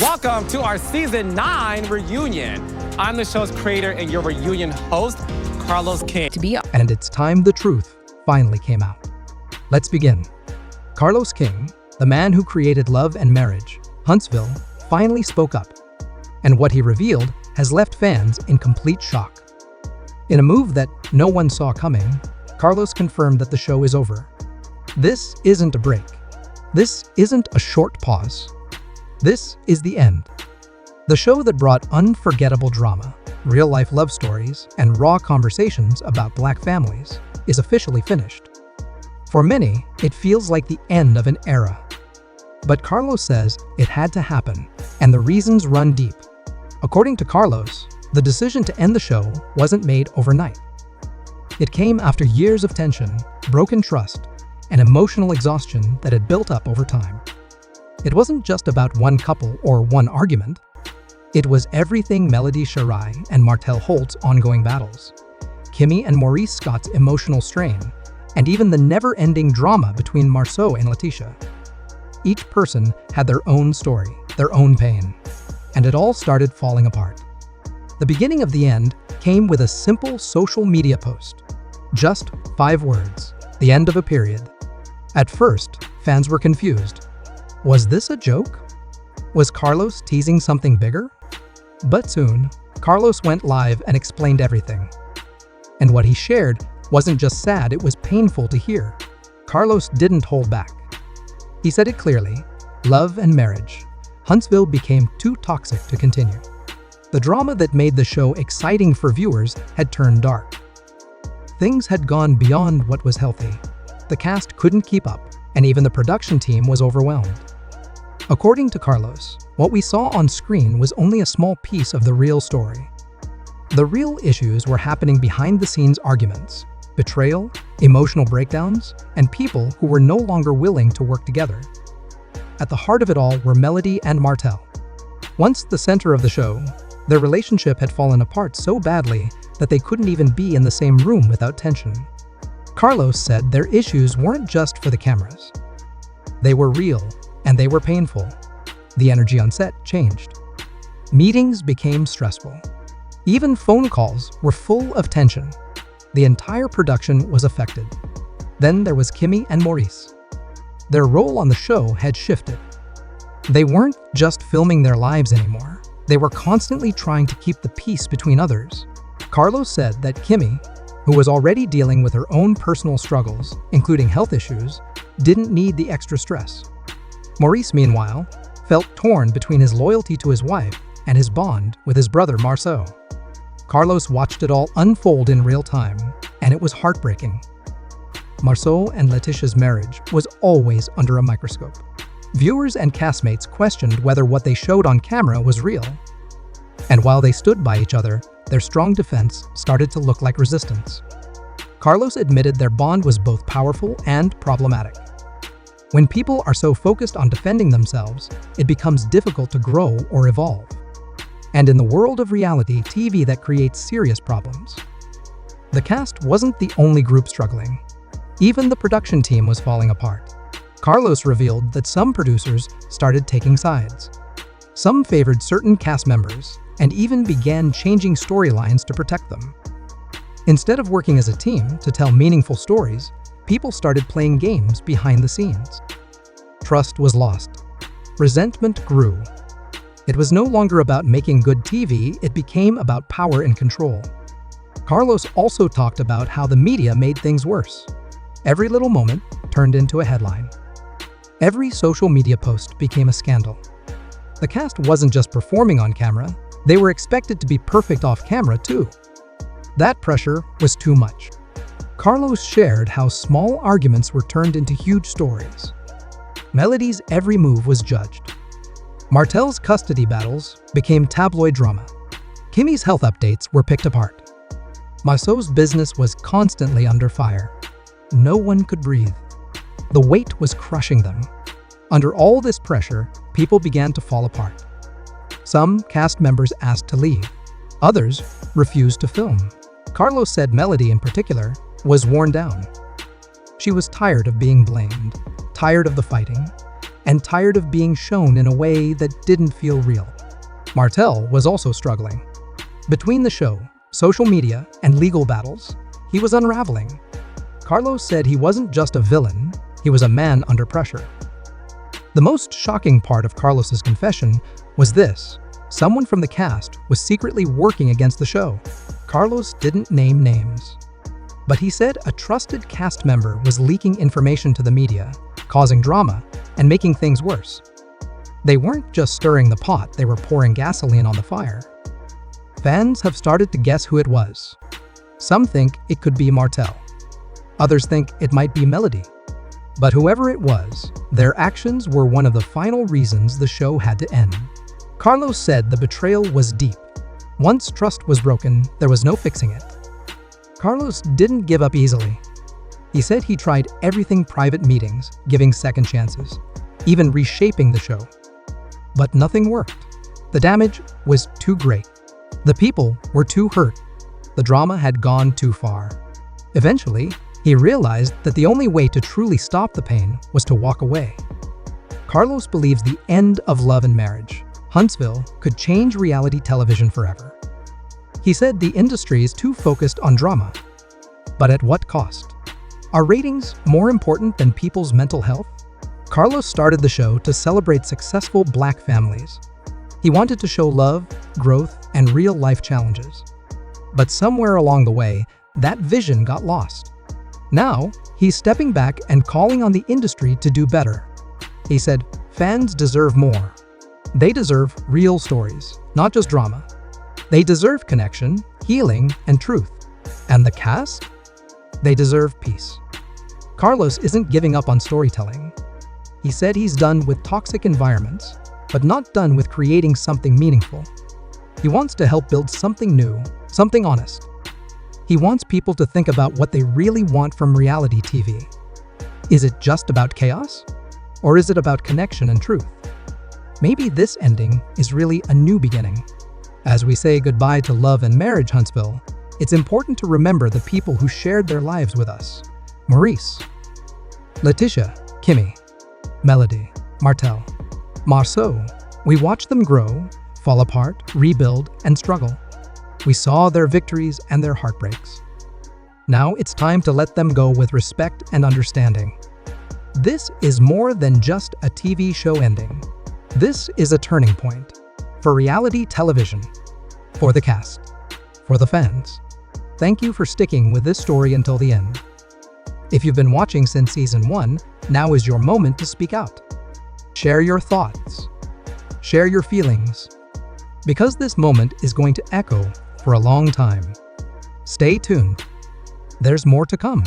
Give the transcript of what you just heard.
Welcome to our Season 9 reunion. I'm the show's creator and your reunion host, Carlos King. And it's time the truth finally came out. Let's begin. Carlos King, the man who created Love and Marriage, Huntsville, finally spoke up. And what he revealed has left fans in complete shock. In a move that no one saw coming, Carlos confirmed that the show is over. This isn't a break. This isn't a short pause. This is the end. The show that brought unforgettable drama, real-life love stories, and raw conversations about Black families is officially finished. For many, it feels like the end of an era. But Carlos says it had to happen, and the reasons run deep. According to Carlos, the decision to end the show wasn't made overnight. It came after years of tension, broken trust, and emotional exhaustion that had built up over time. It wasn't just about one couple or one argument. It was everything Melody Sharai and Martel Holt's ongoing battles, Kimmy and Maurice Scott's emotional strain, and even the never-ending drama between Marceau and Letitia. Each person had their own story, their own pain, and it all started falling apart. The beginning of the end came with a simple social media post. Just 5 words, the end of a period. At first, fans were confused. Was this a joke? Was Carlos teasing something bigger? But soon, Carlos went live and explained everything. And what he shared wasn't just sad, it was painful to hear. Carlos didn't hold back. He said it clearly: Love and Marriage. Huntsville became too toxic to continue. The drama that made the show exciting for viewers had turned dark. Things had gone beyond what was healthy. The cast couldn't keep up, and even the production team was overwhelmed. According to Carlos, what we saw on screen was only a small piece of the real story. The real issues were happening behind-the-scenes arguments, betrayal, emotional breakdowns, and people who were no longer willing to work together. At the heart of it all were Melody and Martel. Once the center of the show, their relationship had fallen apart so badly that they couldn't even be in the same room without tension. Carlos said their issues weren't just for the cameras. They were real, and they were painful. The energy on set changed. Meetings became stressful. Even phone calls were full of tension. The entire production was affected. Then there was Kimmy and Maurice. Their role on the show had shifted. They weren't just filming their lives anymore. They were constantly trying to keep the peace between others. Carlos said that Kimmy, who was already dealing with her own personal struggles, including health issues, didn't need the extra stress. Maurice, meanwhile, felt torn between his loyalty to his wife and his bond with his brother Marceau. Carlos watched it all unfold in real time, and it was heartbreaking. Marceau and Letitia's marriage was always under a microscope. Viewers and castmates questioned whether what they showed on camera was real. And while they stood by each other, their strong defense started to look like resistance. Carlos admitted their bond was both powerful and problematic. When people are so focused on defending themselves, it becomes difficult to grow or evolve. And in the world of reality TV, that creates serious problems. The cast wasn't the only group struggling. Even the production team was falling apart. Carlos revealed that some producers started taking sides. Some favored certain cast members and even began changing storylines to protect them. Instead of working as a team to tell meaningful stories, people started playing games behind the scenes. Trust was lost. Resentment grew. It was no longer about making good TV, it became about power and control. Carlos also talked about how the media made things worse. Every little moment turned into a headline. Every social media post became a scandal. The cast wasn't just performing on camera, they were expected to be perfect off camera too. That pressure was too much. Carlos shared how small arguments were turned into huge stories. Melody's every move was judged. Martel's custody battles became tabloid drama. Kimmy's health updates were picked apart. Marceau's business was constantly under fire. No one could breathe. The weight was crushing them. Under all this pressure, people began to fall apart. Some cast members asked to leave. Others refused to film. Carlos said Melody, in particular, was worn down. She was tired of being blamed, tired of the fighting, and tired of being shown in a way that didn't feel real. Martel was also struggling. Between the show, social media, and legal battles, he was unraveling. Carlos said he wasn't just a villain, he was a man under pressure. The most shocking part of Carlos's confession was this: someone from the cast was secretly working against the show. Carlos didn't name names, but he said a trusted cast member was leaking information to the media, causing drama and making things worse. They weren't just stirring the pot, they were pouring gasoline on the fire. Fans have started to guess who it was. Some think it could be Martel. Others think it might be Melody. But whoever it was, their actions were one of the final reasons the show had to end. Carlos said the betrayal was deep. Once trust was broken, there was no fixing it. Carlos didn't give up easily. He said he tried everything: private meetings, giving second chances, even reshaping the show. But nothing worked. The damage was too great. The people were too hurt. The drama had gone too far. Eventually, he realized that the only way to truly stop the pain was to walk away. Carlos believes the end of Love and Marriage, Huntsville, could change reality television forever. He said the industry is too focused on drama. But at what cost? Are ratings more important than people's mental health? Carlos started the show to celebrate successful Black families. He wanted to show love, growth, and real-life challenges. But somewhere along the way, that vision got lost. Now, he's stepping back and calling on the industry to do better. He said, fans deserve more. They deserve real stories, not just drama. They deserve connection, healing, and truth. And the cast? They deserve peace. Carlos isn't giving up on storytelling. He said he's done with toxic environments, but not done with creating something meaningful. He wants to help build something new, something honest. He wants people to think about what they really want from reality TV. Is it just about chaos? Or is it about connection and truth? Maybe this ending is really a new beginning. As we say goodbye to Love and Marriage, Huntsville, it's important to remember the people who shared their lives with us. Maurice, Letitia, Kimmy, Melody, Martel, Marceau. We watched them grow, fall apart, rebuild, and struggle. We saw their victories and their heartbreaks. Now it's time to let them go with respect and understanding. This is more than just a TV show ending. This is a turning point for reality television, for the cast, for the fans. Thank you for sticking with this story until the end. If you've been watching since season 1, now is your moment to speak out. Share your thoughts. Share your feelings. Because this moment is going to echo for a long time. Stay tuned. There's more to come.